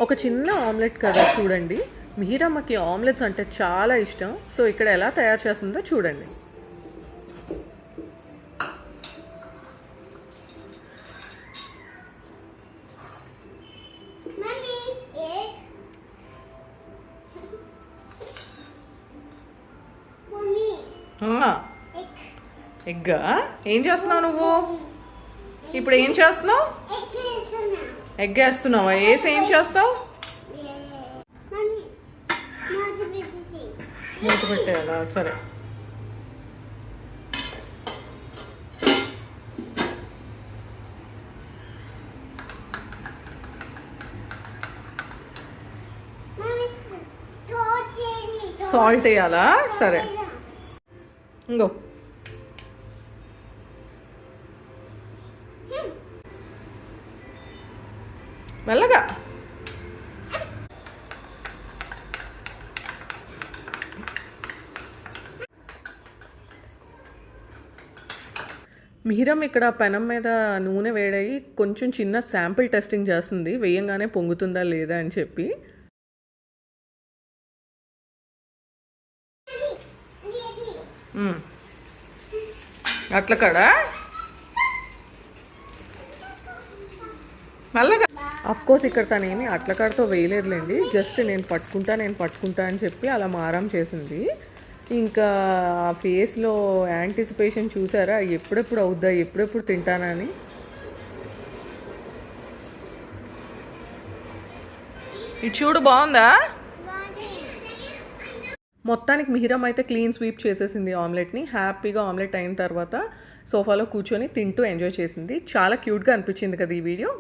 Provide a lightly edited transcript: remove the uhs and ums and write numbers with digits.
ఒక చిన్న ఆమ్లెట్ కదా చూడండి. మిహిరమ్మకి ఆమ్లెట్స్ అంటే చాలా ఇష్టం. సో ఇక్కడ ఎలా తయారు చేస్తుందో చూడండి. ఎగ్గా ఏం చేస్తున్నావు నువ్వు? ఇప్పుడు ఏం చేస్తున్నావు? ఎగ్ వేస్తున్నావా? వేసి ఏం చేస్తావు? మూత పెట్టేయాలా? సరే. సాల్ట్ వేయాలా? సరే. ఇంకో మెల్లగా. మిహిరం ఇక్కడ పెనం మీద నూనె వేడయి కొంచెం చిన్న శాంపిల్ టెస్టింగ్ చేస్తుంది, వేయంగానే పొంగుతుందా లేదా అని చెప్పి. అట్ల కాడా మెల్లగా. అఫ్కోర్స్ ఇక్కడ తనేమి అట్లకాడతో వేయలేదులేండి, జస్ట్ నేను పట్టుకుంటా అని చెప్పి అలా మారం చేసింది. ఇంకా ఆ ఫేస్లో యాంటిసిపేషన్ చూసారా, ఎప్పుడెప్పుడు అవుద్దా, ఎప్పుడెప్పుడు తింటానని. ఇది చూడు బాగుందా? మొత్తానికి మిహిరం అయితే క్లీన్ స్వీప్ చేసేసింది ఆమ్లెట్ని. హ్యాపీగా ఆమ్లెట్ అయిన తర్వాత సోఫాలో కూర్చొని తింటూ ఎంజాయ్ చేసింది. చాలా క్యూట్గా అనిపించింది కదా ఈ వీడియో.